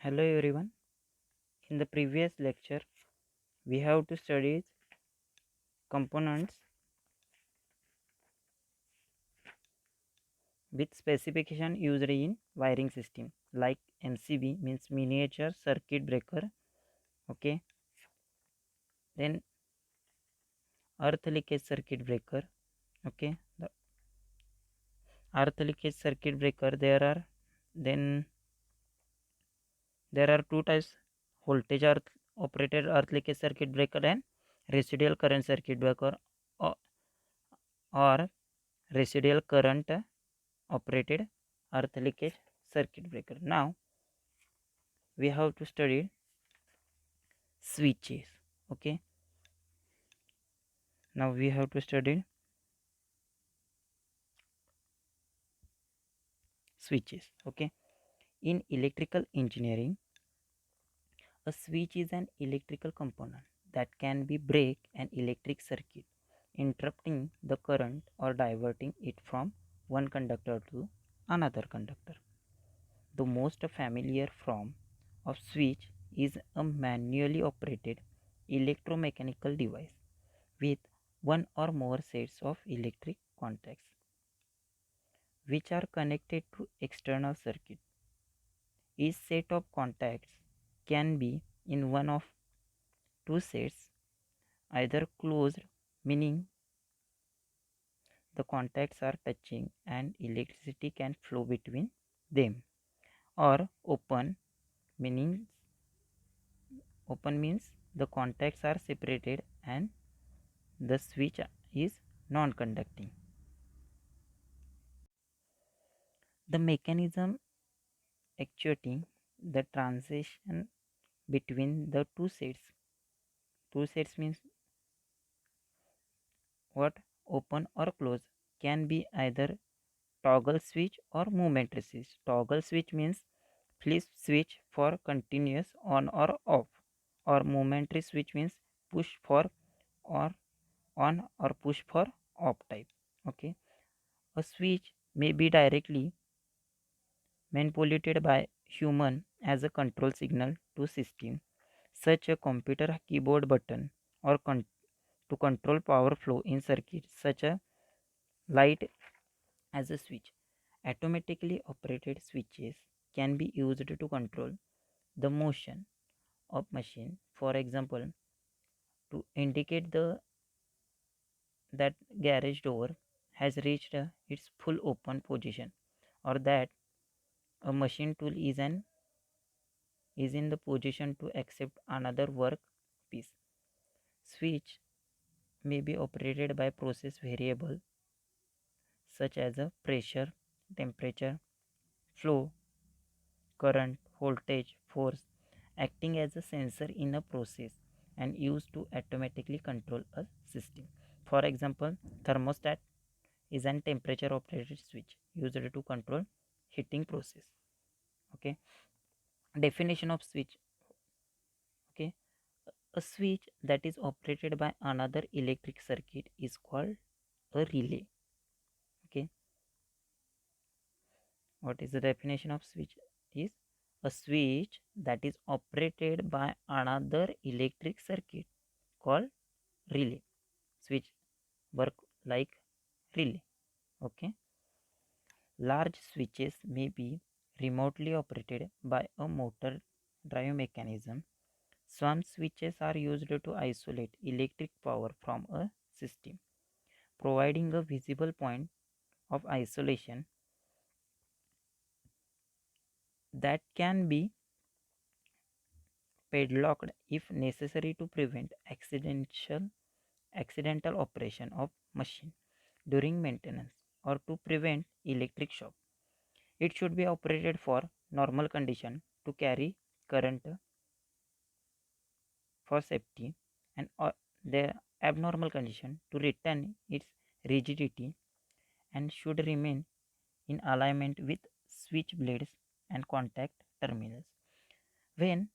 Hello everyone. In the previous lecture, we have to study components with specification used in wiring system like MCB means miniature circuit breaker. Okay. Then earth leakage circuit breaker. Okay. The earth leakage circuit breaker then there are two types: voltage earth operated earth leakage circuit breaker and residual current circuit breaker, or, or residual current operated earth leakage circuit breaker. Now we have to study switches. Okay, now we have to study switches. Okay, in electrical engineering, a switch is an electrical component that can be break an electric circuit, interrupting the current or diverting it from one conductor to another conductor. The most familiar form of switch is a manually operated electromechanical device with one or more sets of electric contacts which are connected to external circuit. Each set of contacts can be in one of two sets, either closed, meaning the contacts are touching and electricity can flow between them, or meaning open means the contacts are separated and the switch is non-conducting. The mechanism actuating the transition between the two sets means what, open or close, can be either toggle switch or momentary switch. Toggle switch means flip switch for continuous on or off, or momentary switch means push for or on or push for off type. Okay, a switch may be directly manipulated by human as a control signal to system, such a computer keyboard button, or to control power flow in circuits such a light as a switch. Automatically operated switches can be used to control the motion of machine. For example, to indicate the that garage door has reached its full open position, or that a machine tool is in the position to accept another work piece. Switch may be operated by process variable such as a pressure, temperature, flow, current, voltage, force, acting as a sensor in a process and used to automatically control a system. For example, thermostat is an temperature operated switch used to control heating process. Okay, definition of switch. Okay, a switch that is operated by another electric circuit is called a relay. Okay, what is the definition of switch? Is a switch that is operated by another electric circuit called relay. Switch work like relay. Okay, large switches may be remotely operated by a motor drive mechanism. Some switches are used to isolate electric power from a system, providing a visible point of isolation that can be padlocked if necessary to prevent accidental operation of machine during maintenance or to prevent electric shock. It should be operated for normal condition to carry current for safety, and the abnormal condition to retain its rigidity, and should remain in alignment with switch blades and contact terminals. When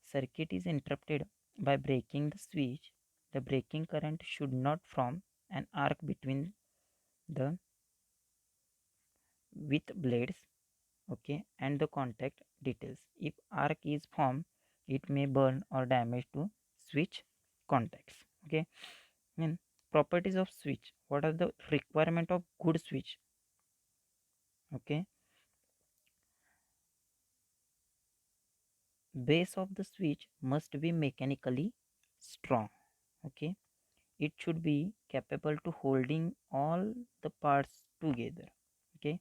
circuit is interrupted by breaking the switch, the breaking current should not form an arc between the with blades. okay, and the contact details. If arc is formed, it may burn or damage to switch contacts. Okay, then properties of switch. What are the requirement of good switch? Okay, base of the switch must be mechanically strong. Okay, it should be capable to holding all the parts together. Okay,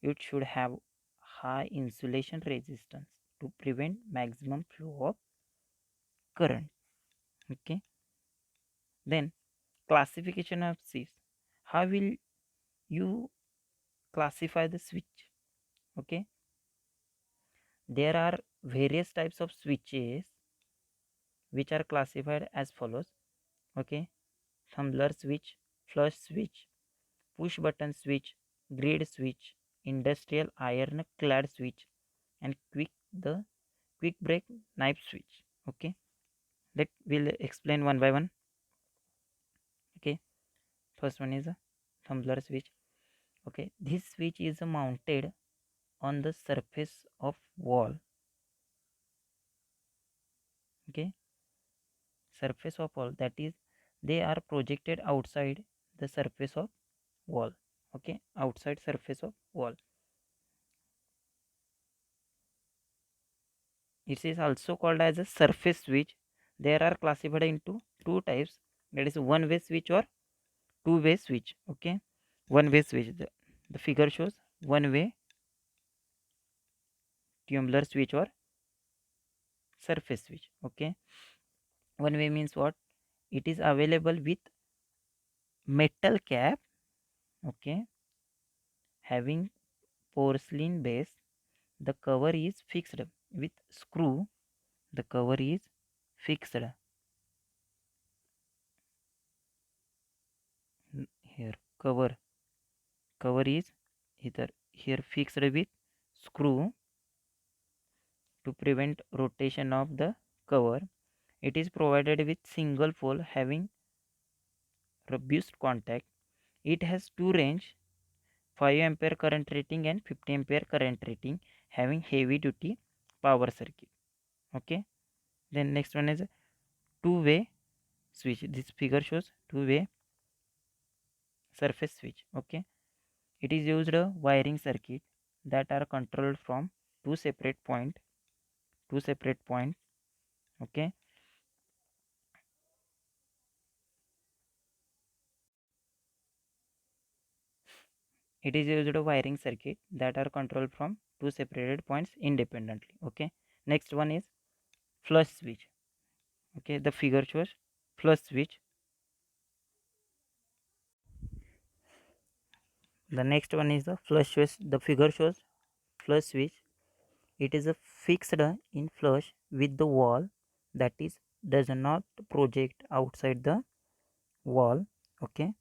it should have high insulation resistance to prevent maximum flow of current. Okay, then classification of switch. How will you classify the switch? Okay, there are various types of switches which are classified as follows. Okay, tumbler switch, flush switch, push button switch, grid switch, industrial iron clad switch, and quick break knife switch. Okay, let we'll explain one by one. Okay, first one is a tumbler switch. Okay, this switch is mounted on the surface of wall. Okay, surface of wall, that is, they are projected outside the surface of wall. Okay, outside surface of wall. It is also called as a surface switch. There are classified into two types, that is one way switch or two way switch. Okay, one way switch, the figure shows one way tubular switch or surface switch. Okay, one way means what? It is available with metal cap. Okay, having porcelain base. The cover is fixed with screw. The cover is fixed here. Cover is either here fixed with screw to prevent rotation of the cover. It is provided with single pole having robust contact. It has two range, 5 ampere current rating and 50 ampere current rating, having heavy duty power circuit. Okay, then next one is a two way switch. This figure shows two way surface switch. Okay, it is used a wiring circuit that are controlled from two separate point. Okay, it is used a wiring circuit that are controlled from two separated points independently. Okay, next one is flush switch. Okay, the figure shows flush switch. The next one is the flush switch. The figure shows flush switch. It is a fixed in flush with the wall, that is, does not project outside the wall. Okay,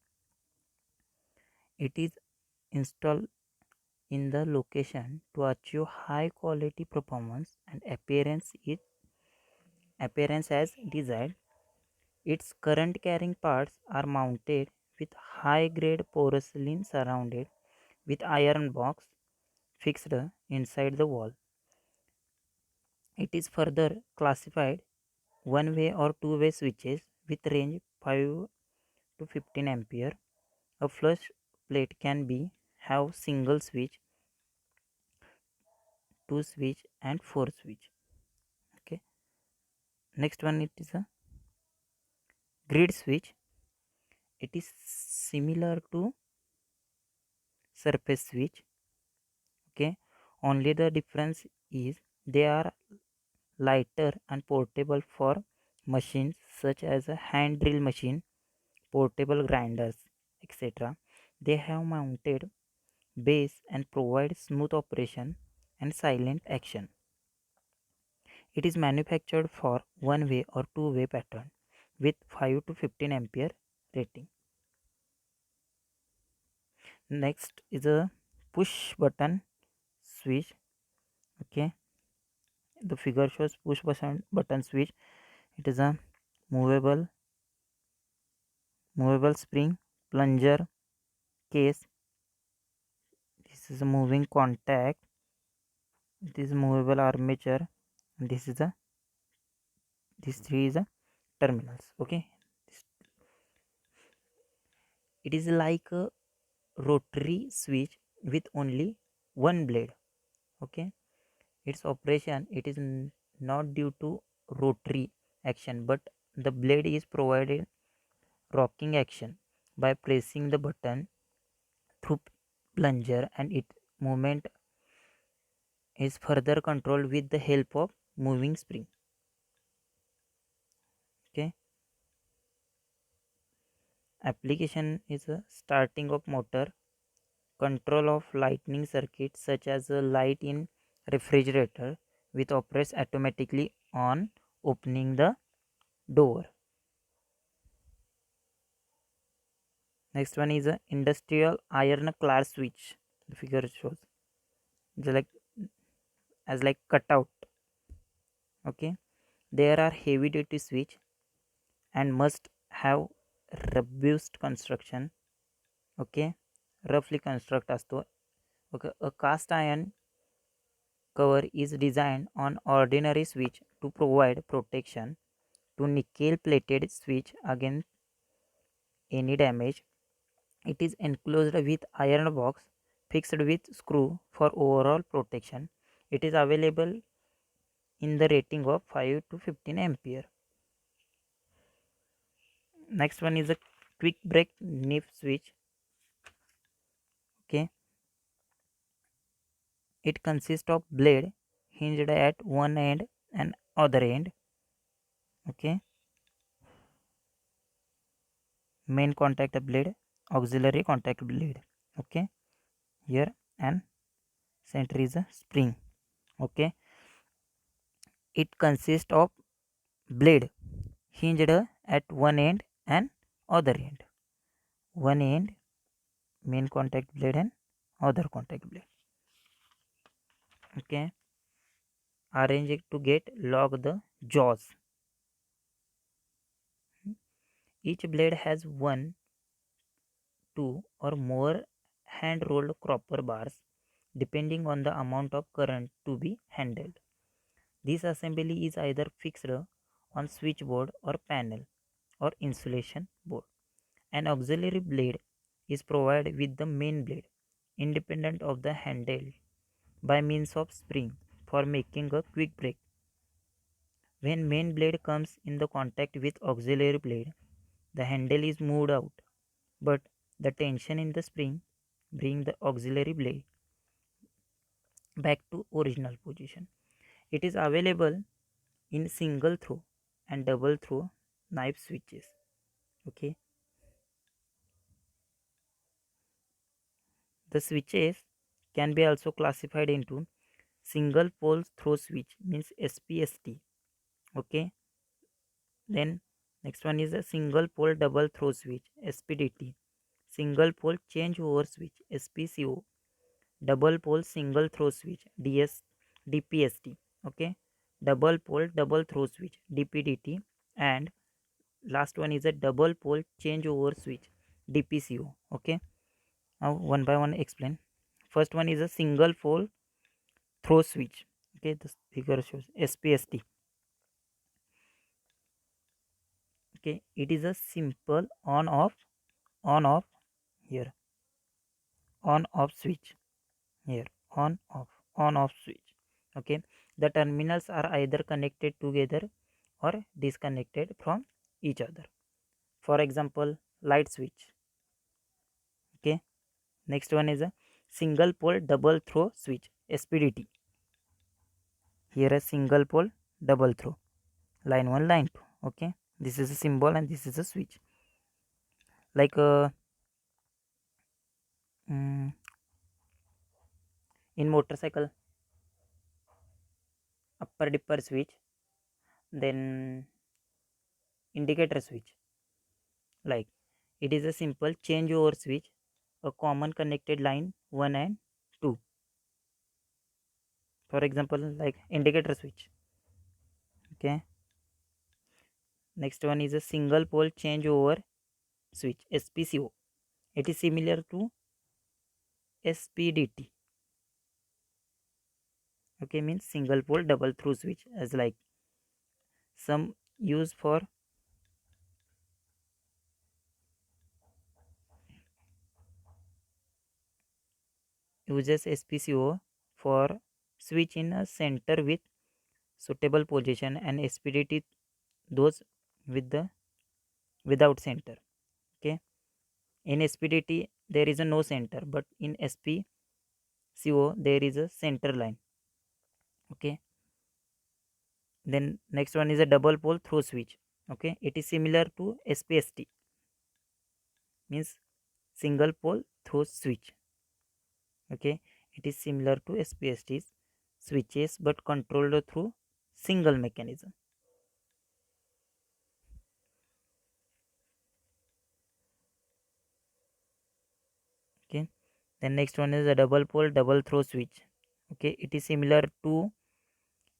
it is installed in the location to achieve high quality performance and appearance as desired. Its current carrying parts are mounted with high grade porcelain surrounded with iron box fixed inside the wall. It is further classified one way or two way switches with range 5 to 15 ampere. A flush plate can be have single switch, two switch and four switch. Okay, next one, it is a grid switch. It is similar to surface switch. Okay, only the difference is they are lighter and portable for machines such as a hand drill machine, portable grinders, etc. They have mounted base and provide smooth operation and silent action. It is manufactured for one way or two way pattern with 5 to 15 ampere rating. Next is a push button switch. Okay, the figure shows push button switch. It is a movable movable spring plunger case. This is a moving contact It is movable armature. This is a these three is a terminals. Okay, it is like a rotary switch with only one blade. Okay, its operation, it is not due to rotary action, but the blade is provided rocking action by pressing the button through plunger, and its movement is further controlled with the help of moving spring. Okay, application is a starting of motor, control of lighting circuits such as a light in refrigerator, which operates automatically on opening the door. Next one is a industrial ironclad switch. The figure shows the like as like cutout. Okay, there are heavy duty switch and must have robust construction. Okay, roughly construct असतो. Okay, a cast iron cover is designed on ordinary switch to provide protection to nickel plated switch against any damage. It is enclosed with iron box fixed with screw for overall protection. It is available in the rating of 5 to 15 ampere. Next one is a quick break nip switch. Okay, it consists of blade hinged at one end and other end. Okay, main contact blade, auxiliary contact blade. Okay, here and center is a spring. Okay, it consists of blade hinged at one end and other end. One end main contact blade and other contact blade. Okay, arrange it to get lock the jaws. Each blade has one, two, or more hand rolled copper bars depending on the amount of current to be handled. This assembly is either fixed on switchboard or panel or insulation board. An auxiliary blade is provided with the main blade independent of the handle by means of spring for making a quick break. When main blade comes in the contact with auxiliary blade, the handle is moved out, but the tension in the spring bring the auxiliary blade back to original position. It is available in single throw and double throw knife switches. Okay, the switches can be also classified into single pole throw switch means SPST. Okay, then next one is a single pole double throw switch SPDT, single pole changeover switch SPCO, double pole single throw switch DPST. Okay, double pole double throw switch DPDT, and last one is a double pole changeover switch DPCO. Okay, now one by one explain. First one is a single pole throw switch. Okay, the figure shows SPST. Okay, it is a simple on off here, on off switch here, on off switch. Okay, the terminals are either connected together or disconnected from each other. For example, light switch. Okay, next one is a single pole double throw switch SPDT. Here a single pole double throw, line 1 line 2. Okay, this is a symbol and this is a switch. Like mm, in motorcycle, upper dipper switch, then indicator switch. Like it is a simple changeover switch, a common connected line 1 and 2. For example, like indicator switch. Okay, next one is a single pole changeover switch SPCO. It is similar to SPDT. Okay, means single pole double through switch, as like some use for uses SPCO for switch in a center with suitable position, and SPDT those with the without center. Okay, in SPDT there is a no center, but in SPCO there is a center line. Okay, then next one is a double pole through switch. Okay, it is similar to SPST, means single pole through switch. Okay, it is similar to SPST's switches but controlled through single mechanism. Okay, then next one is a double pole double throw switch. Okay, it is similar to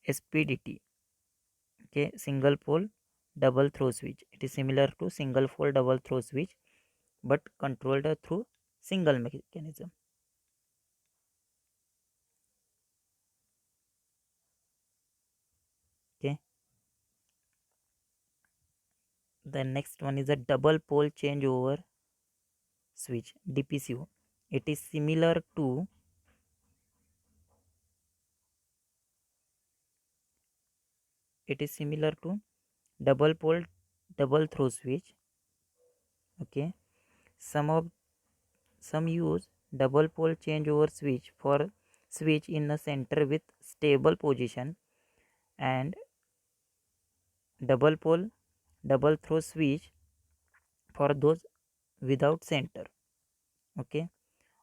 SPDT. Okay, single pole double throw switch, it is similar to single pole double throw switch but controlled through single mechanism. Okay, the next one is a double pole changeover switch, DPCO. It is similar to double pole double throw switch. Okay, some of some use double pole changeover switch for switch in the center with stable position, and double pole double throw switch for those without center. Okay,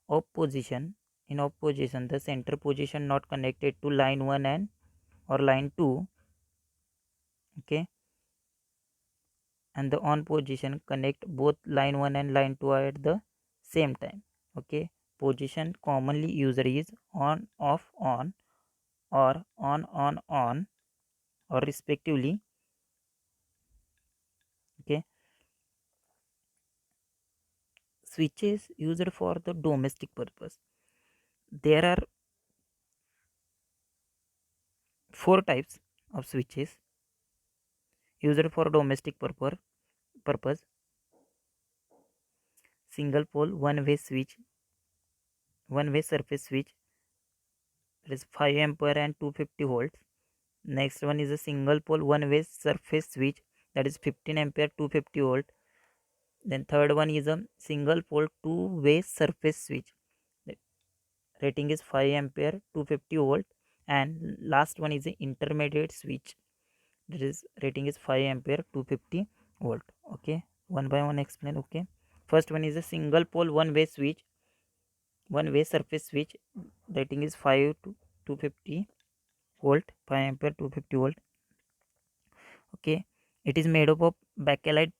off position, in off position the center position not connected to line 1 and or line 2. Okay, and the on position connect both line 1 and line 2 at the same time. Okay, position commonly used is on off on or on or respectively. Okay, switches used for the domestic purpose. There are four types of switches used for domestic purpose: single pole one way surface switch, that is 5 ampere and 250 volts. Next one is a single pole one way surface switch, that is 15 ampere 250 volt. Then third one is a single pole two way surface switch, the rating is 5 ampere 250 volt. And last one is a intermediate switch, that is rating is 5 ampere 250 volt. Okay, one by one explain. Okay, first one is a single pole one way surface switch, rating is 5 to 250 volt, 5 ampere 250 volt. Okay, it is made up of bakelite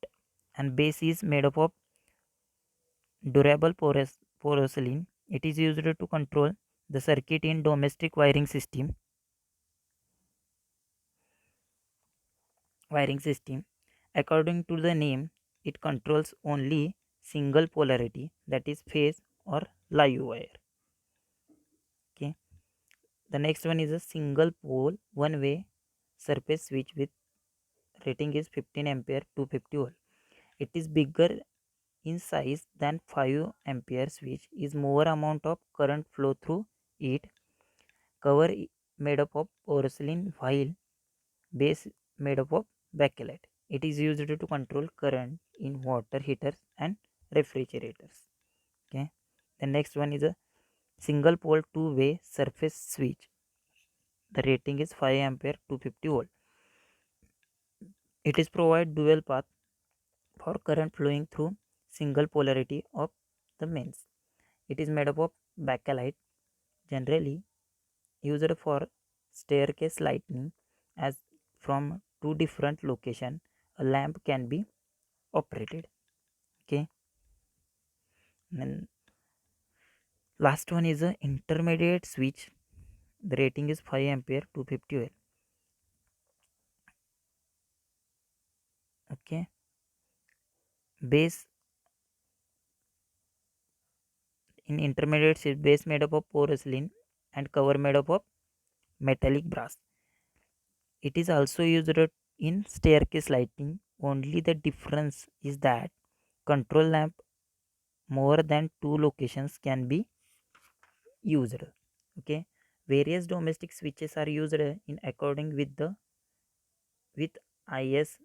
and base is made up of durable porcelain. It is used to control the circuit in domestic wiring system. According to the name, it controls only single polarity, that is phase or live wire. Okay, the next one is a single pole one way surface switch with rating is 15 ampere 250 volt. It is bigger in size than 5 ampere switch, is more amount of current flow through it. Cover made up of porcelain while base made up of bakelite. It is used to control current in water heaters and refrigerators. Okay, the next one is a single pole two way surface switch. The rating is 5 ampere 250 volt. It is provide dual path for current flowing through single polarity of the mains. It is made up of bakelite, generally used for staircase lighting, as from two different location a lamp can be operated. Okay, and last one is a intermediate switch. The rating is 5 ampere 250 volt. Okay, base in intermediate switch, base made up of porcelain and cover made up of metallic brass. It is also used in staircase lighting. Only the difference is that control lamp more than two locations can be used. Okay, various domestic switches are used in according with the with IS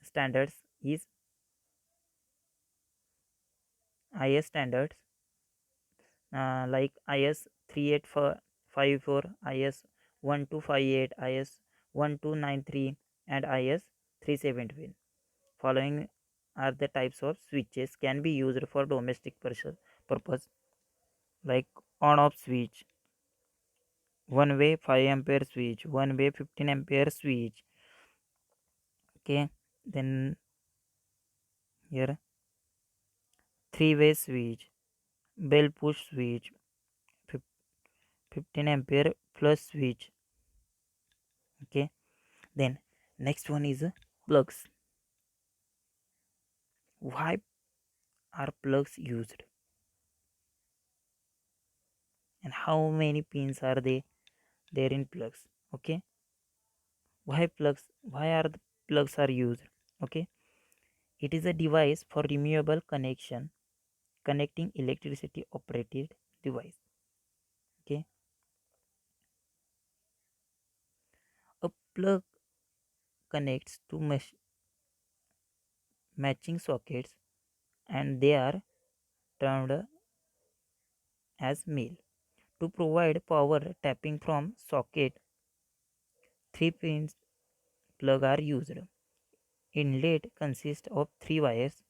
standards is IS standards like IS 3854, IS 1258, IS 1293, and IS 370. Following are the types of switches can be used for domestic purpose, like on off switch, one way 5 ampere switch, one way 15 ampere switch. Okay, then here three-way switch, bell push switch, 15 ampere plus switch. Okay, then next one is plugs. Why are plugs used and how many pins are they there in plugs? Okay, why are the plugs are used? Okay, it is a device for removable connection connecting electricity operated device. Okay, a plug connects to matching sockets and they are termed as male. To provide power tapping from socket, three pins plug are used. Inlet consists of three wires,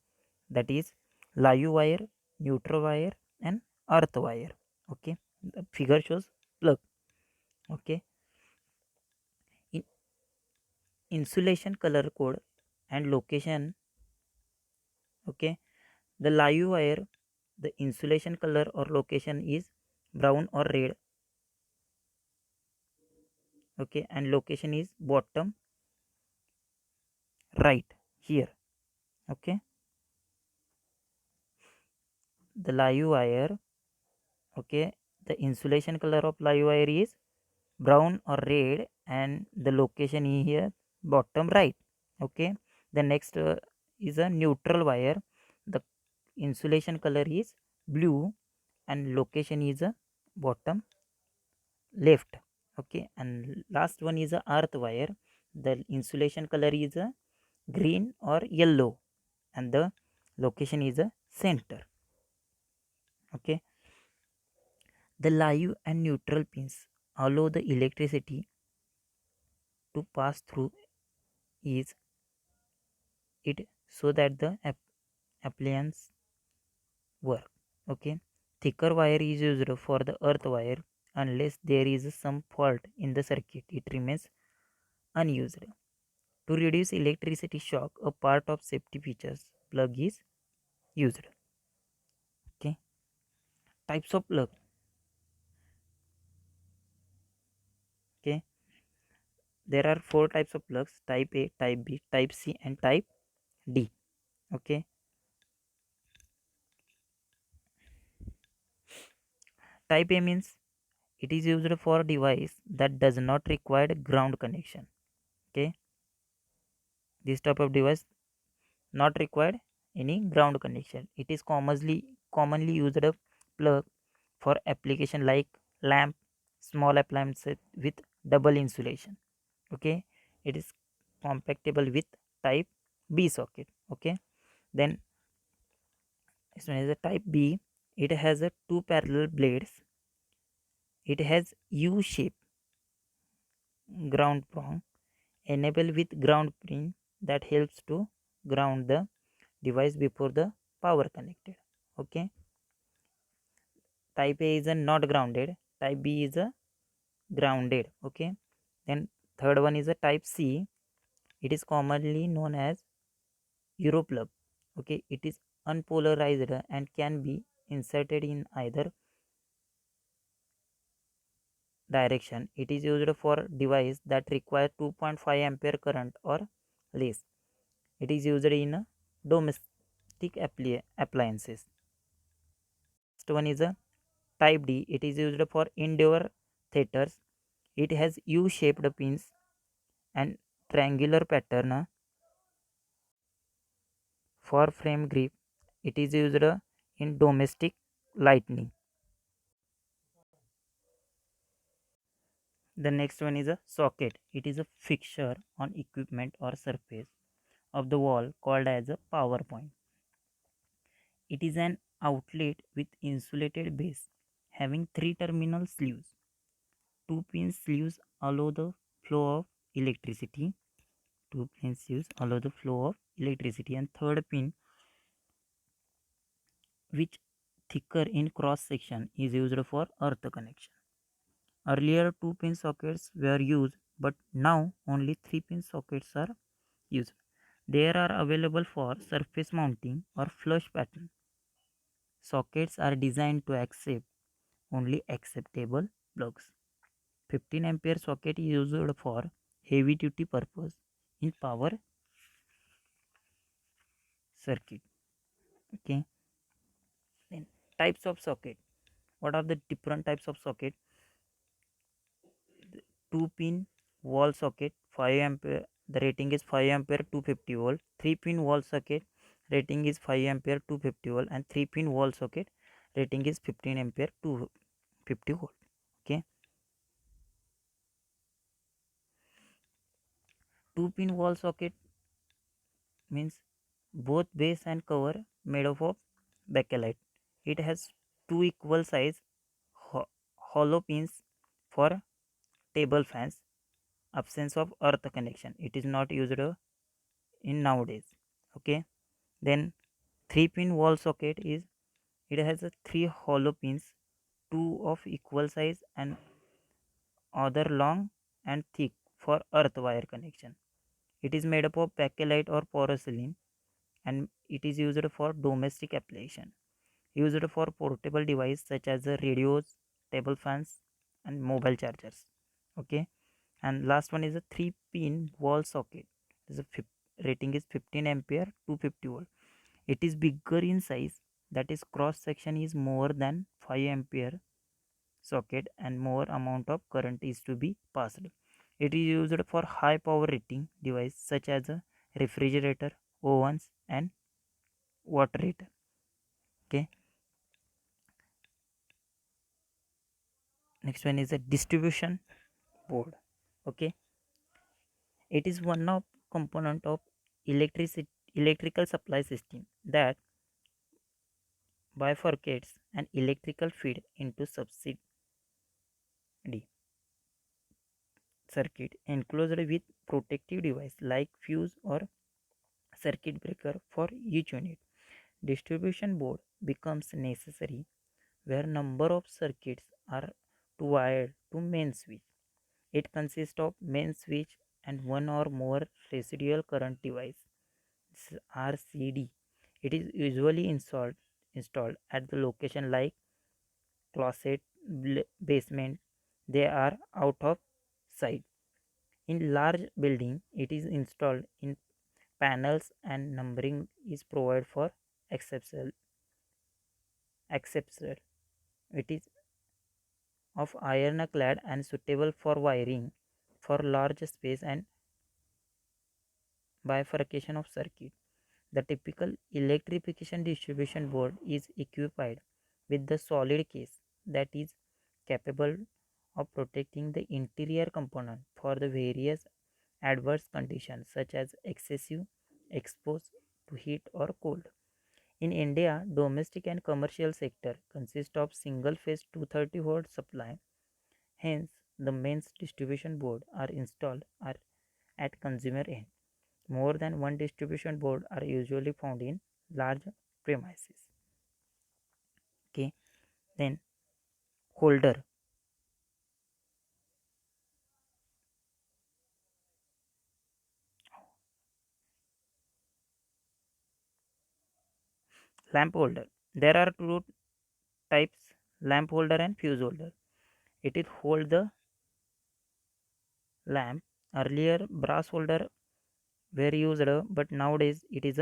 that is live wire, neutral wire, and earth wire. Okay, the figure shows plug. Okay, in insulation color code and location. Okay, the live wire, the insulation color or location is brown or red. Okay, and location is bottom right here. Okay, the live wire. Okay, the insulation color of live wire is brown or red, and the location is here bottom right. Okay, the next is a neutral wire. The insulation color is blue and location is a bottom left. Okay, and last one is a earth wire. The insulation color is a green or yellow and the location is a center. Okay, the live and neutral pins allow the electricity to pass through is it so that the appliance work. Okay, thicker wire is used for the earth wire. Unless there is some fault in the circuit, it remains unused. To reduce electricity shock, a part of safety features plug is used. Okay, types of plug. Okay, there are four types of plugs: type A, type B, type C, and type D. Okay, type A means it is used for device that does not require ground connection. Okay, this type of device not required any ground connection. It is commonly used a plug for application like lamp, small appliances with double insulation. Okay, it is compatible with type B socket. Okay, then this one is a type B. It has a two parallel blades. It has U shape ground prong enable with ground pin that helps to ground the device before the power connected. Okay, type A is a not grounded, type B is a grounded. Okay, then third one is a type C. It is commonly known as Europlug. Okay, it is unpolarized and can be inserted in either direction. It is used for device that require 2.5 ampere current or less. It is used in domestic appliances. Next one is a type D. It is used for indoor theaters. It has U-shaped pins and triangular pattern for frame grip. It is used in domestic lighting. The next one is a socket. It is a fixture on equipment or surface of the wall called as a power point. It is an outlet with insulated base having three terminal sleeves. Two pin sleeves allow the flow of electricity. Two pin sleeves allow the flow of electricity, and third pin, which thicker in cross section, is used for earth connection. Earlier two pin sockets were used, but now only three pin sockets are used. They are available for surface mounting or flush pattern. Sockets are designed to accept only acceptable plugs. 15 ampere socket is used for heavy duty purpose in power circuit. Okay. Then types of socket. What are the different types of socket? Two pin wall socket 5 ampere, the rating is 5 ampere 250 volt. Three pin wall socket rating is 5 ampere 250 volt, and three pin wall socket rating is 15 ampere 250 volt. Okay. Two pin wall socket means both base and cover made up of bakelite. It has two equal size ho- hollow pins for table fans. Absence of earth connection, it is not used in nowadays. Okay. Then three pin wall socket is, it has a three hollow pins, two of equal size and other long and thick for earth wire connection. It is made up of bakelite or porcelain, and it is used for domestic application, used for portable device such as radios, table fans, and mobile chargers. Okay. And last one is a three pin wall socket. This is rating is 15 ampere 250 volt. It is bigger in size, that is cross section is more than 5 ampere socket and more amount of current is to be passed. It is used for high power rating device such as a refrigerator, ovens, and water heater. Okay. Next one is a distribution board. Okay. It is one of component of electrical supply system that bifurcates an electrical feed into subsidy circuit enclosed with protective device like fuse or circuit breaker for each unit. Distribution board becomes necessary where number of circuits are to wired to main switch. It consists of main switch and one or more residual current device, RCD. It is usually installed at the location like closet, basement. They are out of sight. In large building, it is installed in panels and numbering is provided for acceptable. Acceptable. It is of iron clad and suitable for wiring for large space and bifurcation of circuit. The typical electrification distribution board is equipped with the solid case that is capable of protecting the interior component for the various adverse conditions such as excessive exposure to heat or cold. In India, domestic and commercial sector consist of single phase 230 volt supply. Hence, the mains distribution board are installed are at consumer end. More than one distribution board are usually found in large premises. Okay. Then holder, lamp holder. There are two types: lamp holder and fuse holder. It is hold the lamp. Earlier brass holder were used, but nowadays it is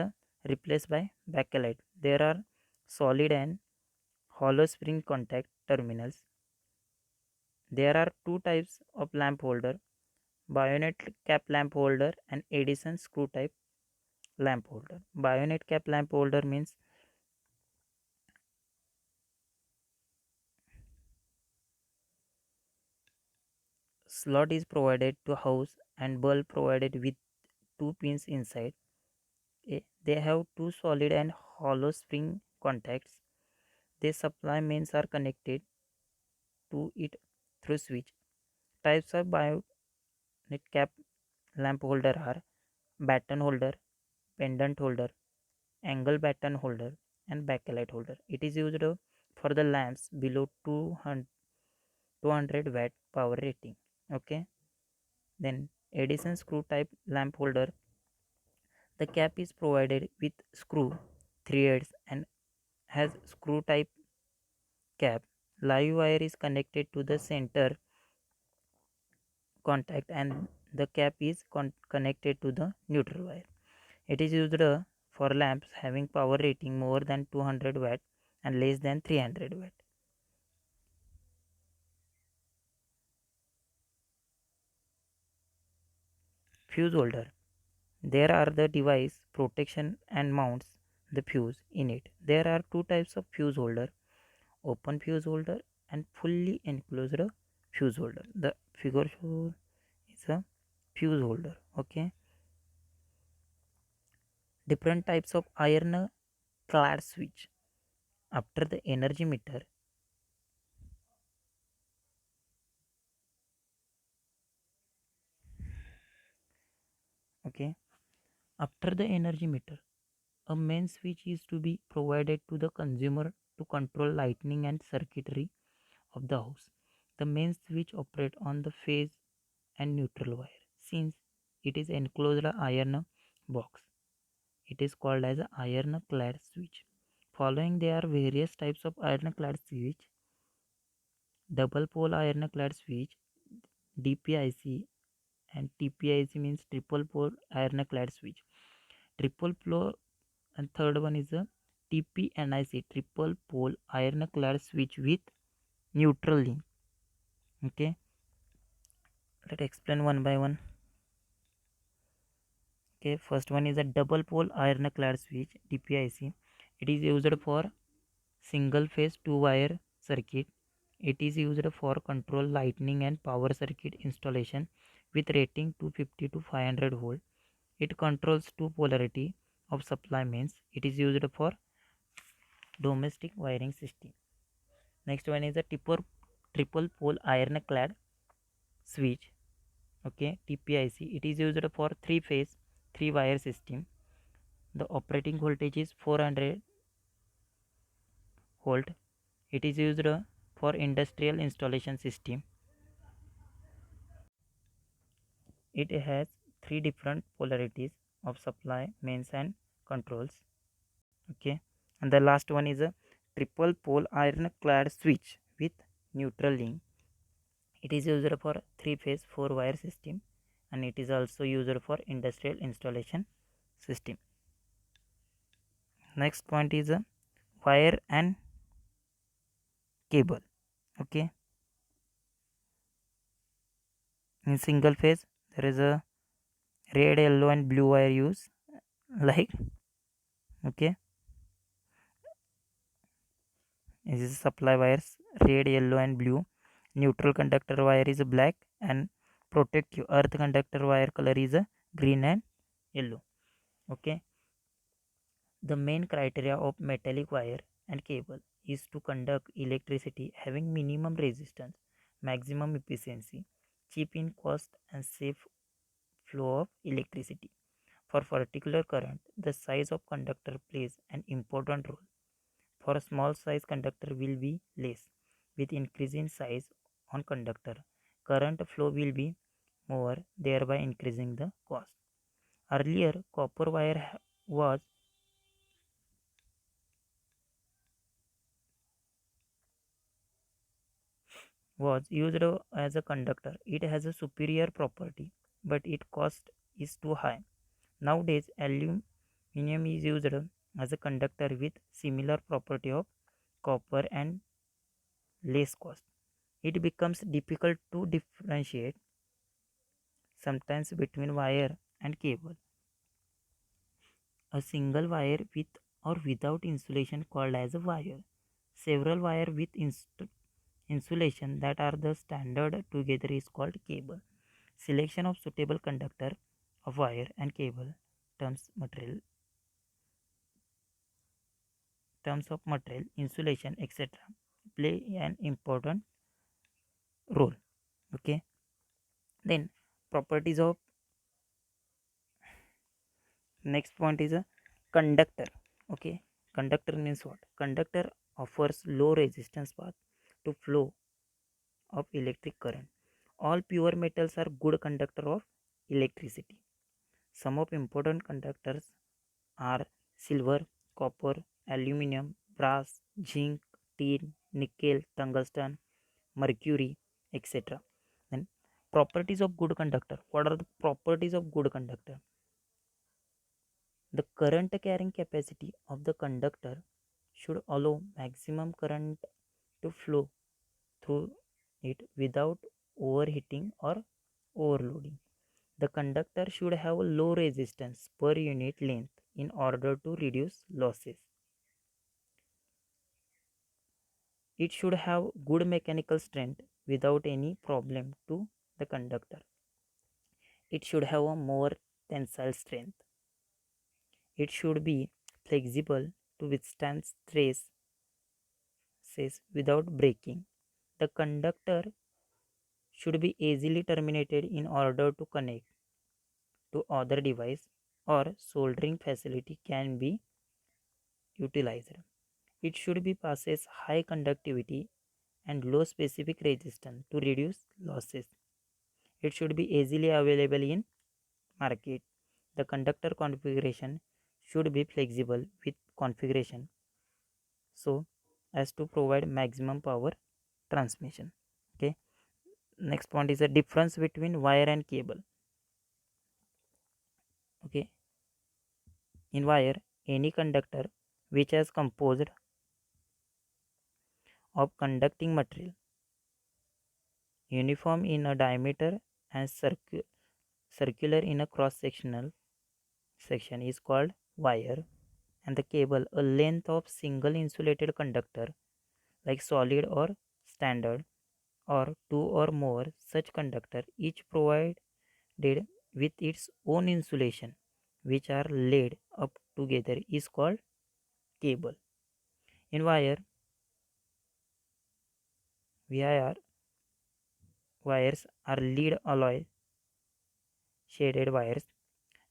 replaced by bakelite. There are solid and hollow spring contact terminals There are two types of lamp holder: bayonet cap lamp holder and Edison screw type lamp holder. Bayonet cap lamp holder means slot is provided to house and bulb provided with two pins inside. They have two solid and hollow spring contacts. The supply mains are connected to it through switch. Types of bayonet cap lamp holder are baton holder, pendant holder, angle baton holder, and backlight holder. It is used for the lamps below 200 watt power rating. Okay. Then Edison screw type lamp holder. The cap is provided with screw, threads, and has screw type cap. Live wire is connected to the center contact and the cap is connected to the neutral wire. It is used for lamps having power rating more than 200 watt and less than 300 watt. Fuse holder. There are the device protection and mounts the fuse in it. There are two types of fuse holder: open fuse holder and fully enclosed fuse holder. The figure shows is a fuse holder. Okay. Different types of iron clad switch. After the energy meter, okay, after the energy meter, a main switch is to be provided to the consumer to control lighting and circuitry of the house. The main switch operates on the phase and neutral wire. Since it is enclosed iron box, it is called as a iron-clad switch. Following there are various types of iron-clad switch: double pole iron-clad switch, DPIC, and TPIC means triple pole iron-clad switch. Triple pole and third one is a TPNIC, triple pole iron-clad switch with neutral link. Okay, let's explain one by one. Okay, first one is a double pole ironclad switch, DPIC. It is used for single phase two wire circuit. It is used for control lightning and power circuit installation with rating 250 to 500 volt. It controls two polarity of supply means it is used for domestic wiring system. Next one is a triple pole ironclad switch. Okay, TPIC. It is used for three phase three wire system. The operating voltage is 400 volt. It is used for industrial installation system. It has three different polarities of supply, mains and controls. Okay, and the last one is a triple pole ironclad switch with neutral link. It is used for three phase four wire system and it is also used for industrial installation system. Next point is a wire and cable. Okay, in single phase there is a red, yellow and blue wire use, like, okay, this is supply wires, red, yellow and blue. Neutral conductor wire is black and protective earth conductor wire color is green and yellow. Okay, the main criteria of metallic wire and cable is to conduct electricity having minimum resistance, maximum efficiency, cheap in cost and safe flow of electricity. For particular current, the size of conductor plays an important role. For a small size conductor will be less. With increasing size on conductor, current flow will be more, thereby increasing the cost. Earlier, copper wire was used as a conductor. It has a superior property, but its cost is too high. Nowadays, aluminum is used as a conductor with similar property of copper and less cost. It becomes difficult to differentiate sometimes between wire and cable. A single wire with or without insulation called as a wire. Several wire with insulation that are the standard together is called cable. Selection of suitable conductor of wire and cable terms of material, insulation, etc. play an important role. Okay. Then properties of next point is a conductor. Okay. Conductor means what? Conductor offers low resistance path to flow of electric current. All pure metals are good conductor of electricity. Some of important conductors are silver, copper, aluminum, brass, zinc, tin, nickel, tungsten, mercury, etc. Then properties of good conductor. What are the properties of good conductor? The current carrying capacity of the conductor should allow maximum current to flow through it without overheating or overloading. The conductor should have a low resistance per unit length in order to reduce losses. It should have good mechanical strength without any problem to the conductor. It should have a more tensile strength. It should be flexible to withstand stress without breaking. The conductor should be easily terminated in order to connect to other device or soldering facility can be utilized. It should be passes high conductivity and low specific resistance to reduce losses. It should be easily available in market. The conductor configuration should be flexible with configuration so as to provide maximum power transmission. Okay. Next point is the difference between wire and cable. Okay. In wire, any conductor which is composed of conducting material uniform in a diameter and circular in a cross sectional section is called wire, and the cable a length of single insulated conductor like solid or standard or two or more such conductor each provided with its own insulation which are laid up together is called cable. In wire wires are lead alloy shaded wires,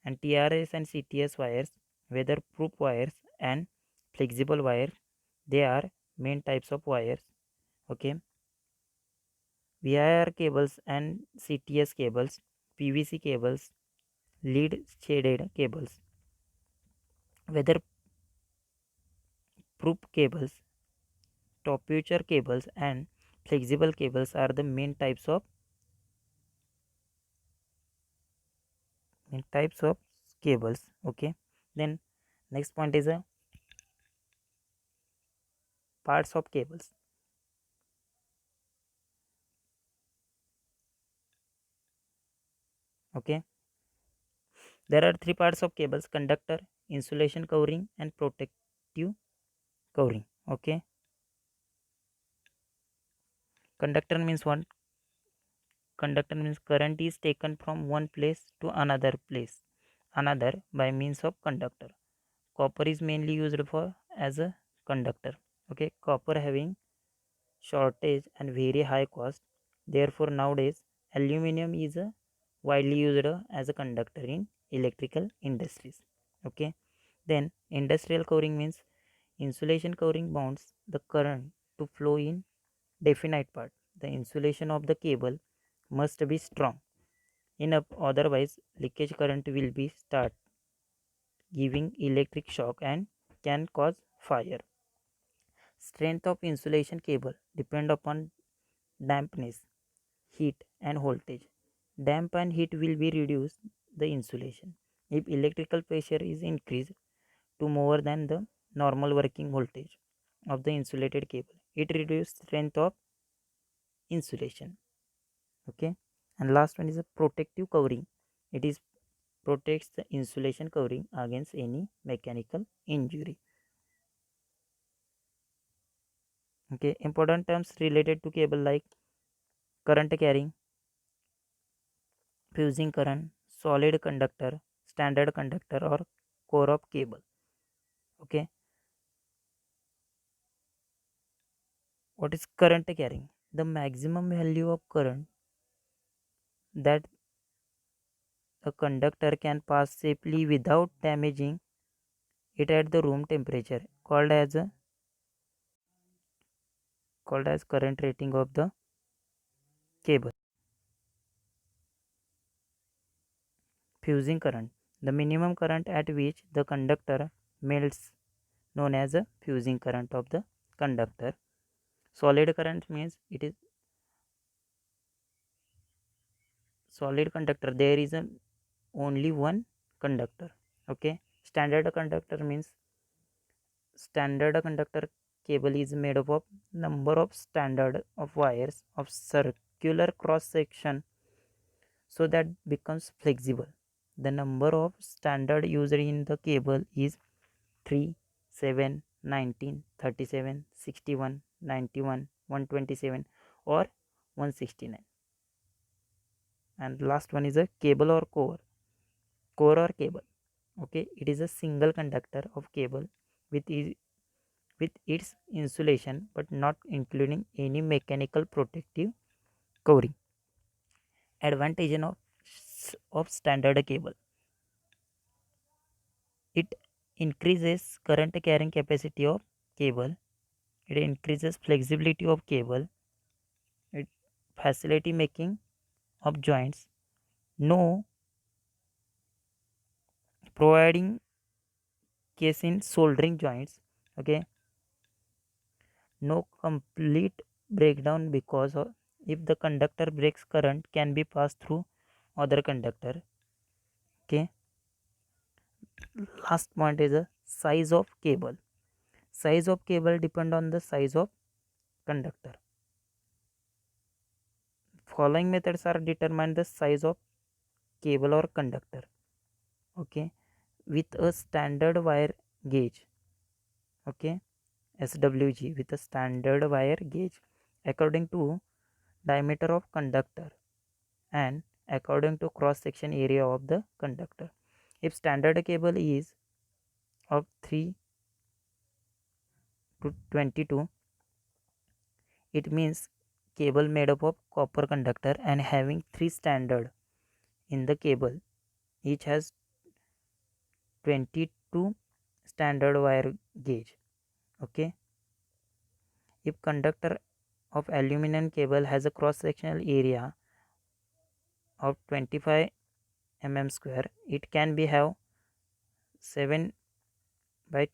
and TRS and CTS wires, weatherproof wires and flexible wires, they are main types of wires. Okay. VIR cables and CTS cables, PVC cables, lead shaded cables, weatherproof cables, toppucher cables and flexible cables are the main types of cables. Okay. Then next point is a parts of cables. Okay. There are three parts of cables: conductor, insulation covering, and protective covering. Okay. Conductor means what? Conductor means current is taken from one place to another by means of conductor. Copper is mainly used for as a conductor. Okay. Copper having shortage and very high cost. Therefore, nowadays aluminum is widely used as a conductor in electrical industries. Okay. Then industrial covering means insulation covering bonds the current to flow in definite part. The insulation of the cable must be strong enough, otherwise leakage current will be start giving electric shock and can cause fire. Strength of insulation cable depend upon dampness, heat and voltage. Damp and heat will be reduce the insulation. If electrical pressure is increased to more than the normal working voltage of the insulated cable, it reduces strength of insulation. Okay, and last one is a protective covering. It is protects the insulation covering against any mechanical injury. Okay, important terms related to cable like current carrying, fusing current, solid conductor, standard conductor, or core of cable. Okay, what is current carrying? The maximum value of current that a conductor can pass safely without damaging it at the room temperature, called as current rating of the cable. Fusing current, the minimum current at which the conductor melts, known as a fusing current of the conductor. Solid current means it is solid conductor. There is only one conductor. Okay. Standard conductor cable is made up of number of standard of wires of circular cross section, so that becomes flexible. The number of standard used in the cable is 3, 7, 19, 37, 61, 91, 127, or 169. And last one is a cable or core or cable. Okay, it is a single conductor of cable with with its insulation but not including any mechanical protective covering. Advantage of standard cable: it increases current carrying capacity of cable, it increases flexibility of cable, it facility making of joints, no providing case in soldering joints. Okay, no complete breakdown because if the conductor breaks, current can be passed through other conductor. Okay, last point is the size of cable. Size of cable depend on the size of conductor. Following methods are determine the size of cable or conductor. Okay, with a standard wire gauge. Okay, SWG, with a standard wire gauge according to diameter of conductor and according to cross section area of the conductor. If standard cable is of 3 to 22, it means cable made up of copper conductor and having 3 standard in the cable, each has 22 standard wire gauge. Okay, if conductor of aluminum cable has a cross sectional area of 25 square, it can be have 7 by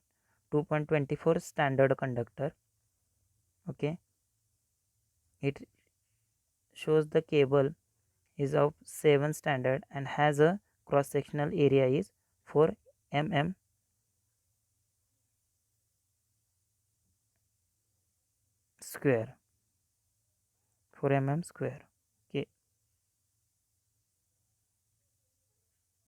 2.24 standard conductor. Okay, it shows the cable is of 7 standard and has a cross sectional area is 4 mm square. 4 mm square.